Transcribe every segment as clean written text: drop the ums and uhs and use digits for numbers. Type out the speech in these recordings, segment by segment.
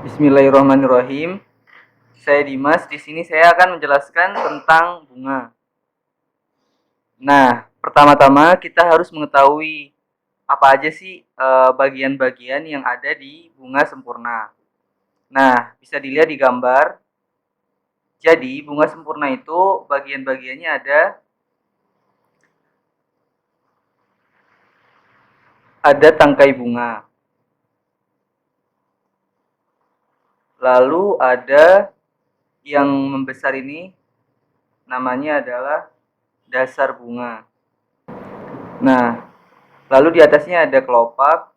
Bismillahirrahmanirrahim. Saya Dimas. Di sini saya akan menjelaskan tentang bunga. Nah, pertama-tama kita harus mengetahui apa aja sih bagian-bagian yang ada di bunga sempurna. Nah, bisa dilihat di gambar. Jadi, bunga sempurna itu bagian-bagiannya ada tangkai bunga. Lalu ada yang membesar ini namanya adalah dasar bunga. Nah, lalu di atasnya ada kelopak.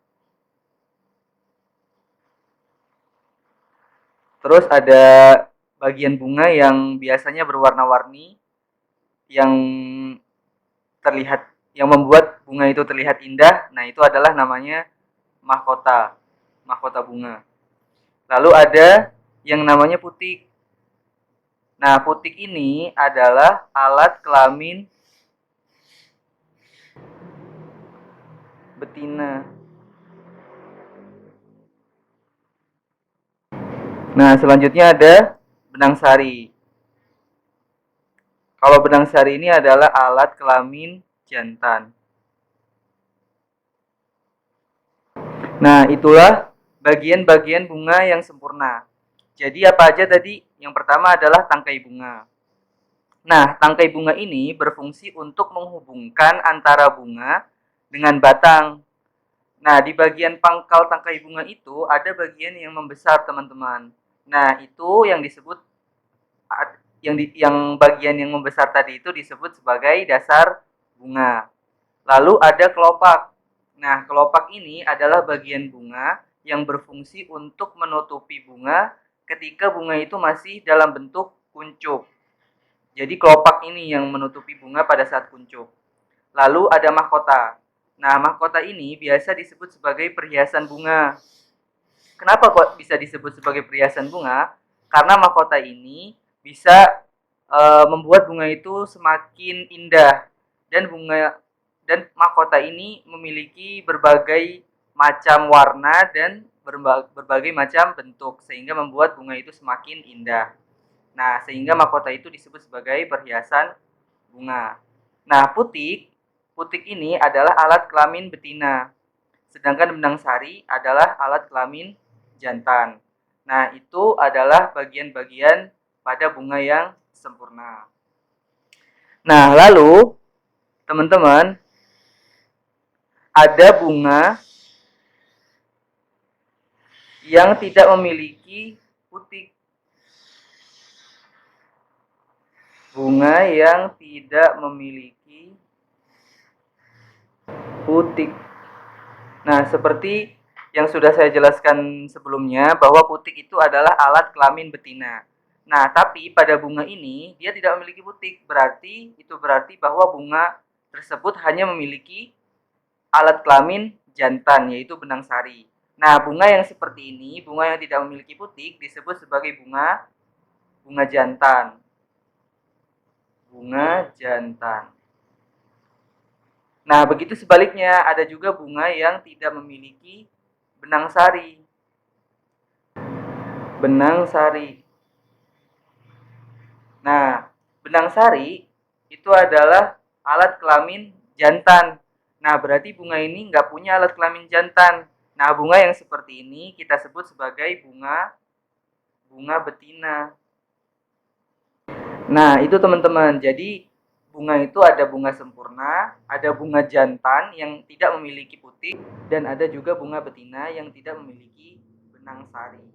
Terus ada bagian bunga yang biasanya berwarna-warni yang terlihat yang membuat bunga itu terlihat indah. Nah, itu adalah namanya mahkota, mahkota bunga. Lalu ada yang namanya putik. Nah, putik ini adalah alat kelamin betina. Nah, selanjutnya ada benang sari. Kalau benang sari ini adalah alat kelamin jantan. Nah, itulah bagian-bagian bunga yang sempurna. Jadi apa aja tadi? Yang pertama adalah tangkai bunga. Nah, tangkai bunga ini berfungsi untuk menghubungkan antara bunga dengan batang. Nah, di bagian pangkal tangkai bunga itu ada bagian yang membesar, teman-teman. Nah, itu yang disebut yang bagian yang membesar tadi itu disebut sebagai dasar bunga. Lalu ada kelopak. Nah, kelopak ini adalah bagian bunga yang berfungsi untuk menutupi bunga ketika bunga itu masih dalam bentuk kuncup. Jadi kelopak ini yang menutupi bunga pada saat kuncup. Lalu ada mahkota. Nah, mahkota ini biasa disebut sebagai perhiasan bunga. Kenapa kok bisa disebut sebagai perhiasan bunga? Karena mahkota ini bisa membuat bunga itu semakin indah, dan mahkota ini memiliki berbagai macam warna dan berbagai macam bentuk sehingga membuat bunga itu semakin indah. Nah, sehingga mahkota itu disebut sebagai perhiasan bunga. Nah, putik ini adalah alat kelamin betina. Sedangkan benang sari adalah alat kelamin jantan. Nah, itu adalah bagian-bagian pada bunga yang sempurna. Nah, lalu teman-teman, ada bunga yang tidak memiliki putik. Bunga yang tidak memiliki putik. Nah, seperti yang sudah saya jelaskan sebelumnya, bahwa putik itu adalah alat kelamin betina. Nah, tapi pada bunga ini dia tidak memiliki putik. Berarti bahwa bunga tersebut hanya memiliki alat kelamin jantan, yaitu benang sari. Nah, bunga yang seperti ini, bunga yang tidak memiliki putik, disebut sebagai bunga jantan. Bunga jantan. Nah, begitu sebaliknya, ada juga bunga yang tidak memiliki benang sari. Benang sari. Nah, benang sari itu adalah alat kelamin jantan. Nah, berarti bunga ini nggak punya alat kelamin jantan. Nah, bunga yang seperti ini kita sebut sebagai bunga betina. Nah, itu teman-teman. Jadi, bunga itu ada bunga sempurna, ada bunga jantan yang tidak memiliki putik, dan ada juga bunga betina yang tidak memiliki benang sari.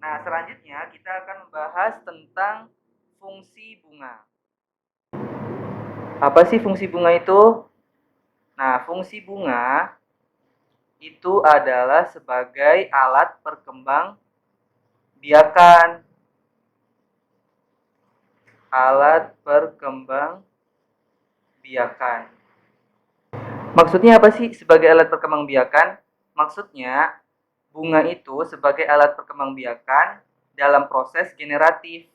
Nah, selanjutnya kita akan membahas tentang fungsi bunga. Apa sih fungsi bunga itu? Nah, fungsi bunga itu adalah sebagai alat perkembang biakan. Alat perkembang biakan. Maksudnya apa sih sebagai alat perkembang biakan? Maksudnya bunga itu sebagai alat perkembang biakan dalam proses generatif.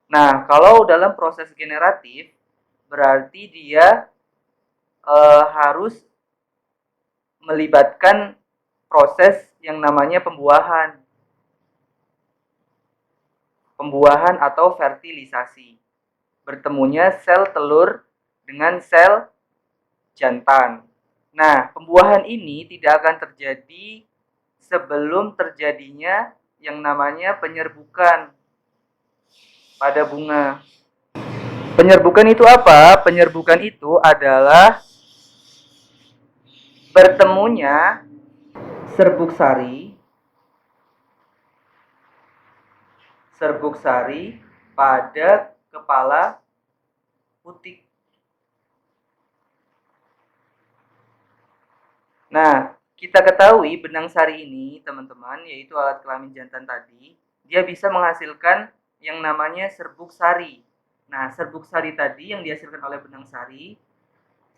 Nah, kalau dalam proses generatif berarti dia harus melibatkan proses yang namanya pembuahan. Pembuahan atau fertilisasi. Bertemunya sel telur dengan sel jantan. Nah, pembuahan ini tidak akan terjadi sebelum terjadinya yang namanya penyerbukan pada bunga. Penyerbukan itu apa? Penyerbukan itu adalah bertemunya serbuk sari pada kepala putik. Nah, kita ketahui benang sari ini, teman-teman, yaitu alat kelamin jantan tadi, dia bisa menghasilkan yang namanya serbuk sari. Nah, serbuk sari tadi yang dihasilkan oleh benang sari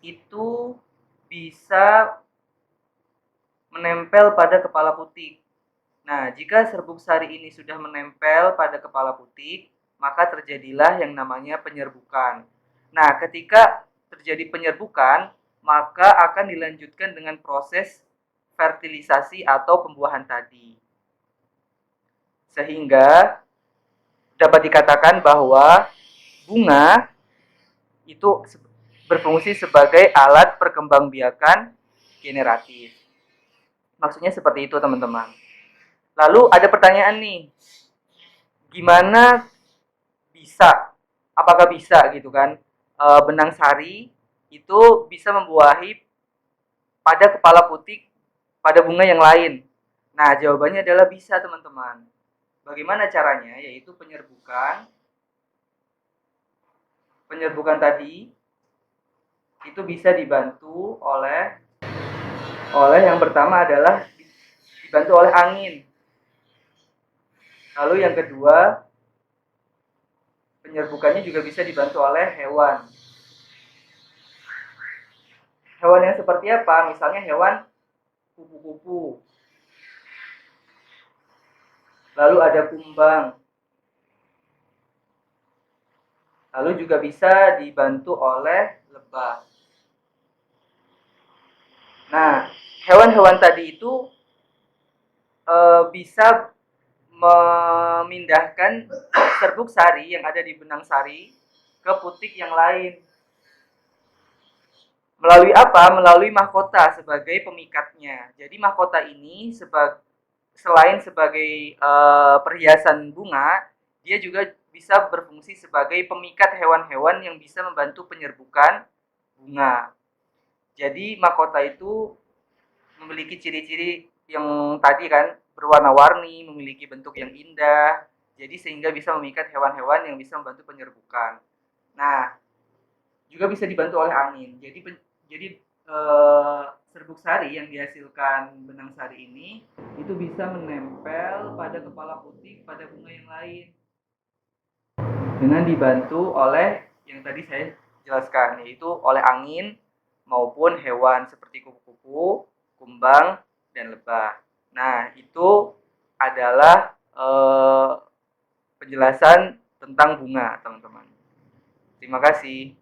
itu bisa menempel pada kepala putik. Nah, jika serbuk sari ini sudah menempel pada kepala putik, maka terjadilah yang namanya penyerbukan. Nah, ketika terjadi penyerbukan, maka akan dilanjutkan dengan proses fertilisasi atau pembuahan tadi. Sehingga dapat dikatakan bahwa bunga itu berfungsi sebagai alat perkembangbiakan generatif. Maksudnya seperti itu, teman-teman. Lalu ada pertanyaan nih, gimana bisa, apakah bisa gitu kan, benang sari itu bisa membuahi pada kepala putik pada bunga yang lain? Nah, jawabannya adalah bisa, teman-teman. Bagaimana caranya? Yaitu penyerbukan tadi itu bisa dibantu oleh yang pertama adalah dibantu oleh angin. Lalu yang kedua, penyerbukannya juga bisa dibantu oleh hewan. Hewan yang seperti apa? Misalnya hewan kupu-kupu. Lalu ada kumbang. Lalu juga bisa dibantu oleh lebah. Nah, hewan-hewan tadi itu bisa memindahkan serbuk sari yang ada di benang sari ke putik yang lain. Melalui apa? Melalui mahkota sebagai pemikatnya. Jadi mahkota ini selain sebagai perhiasan bunga, dia juga bisa berfungsi sebagai pemikat hewan-hewan yang bisa membantu penyerbukan bunga. Jadi mahkota itu memiliki ciri-ciri yang tadi kan, berwarna-warni, memiliki bentuk yang indah. Jadi sehingga bisa memikat hewan-hewan yang bisa membantu penyerbukan. Nah, juga bisa dibantu oleh angin. Jadi serbuk sari yang dihasilkan benang sari ini itu bisa menempel pada kepala putik pada bunga yang lain dengan dibantu oleh yang tadi saya jelaskan, yaitu oleh angin maupun hewan seperti kupu-kupu, kumbang, dan lebah. Nah, itu adalah penjelasan tentang bunga, teman-teman. Terima kasih.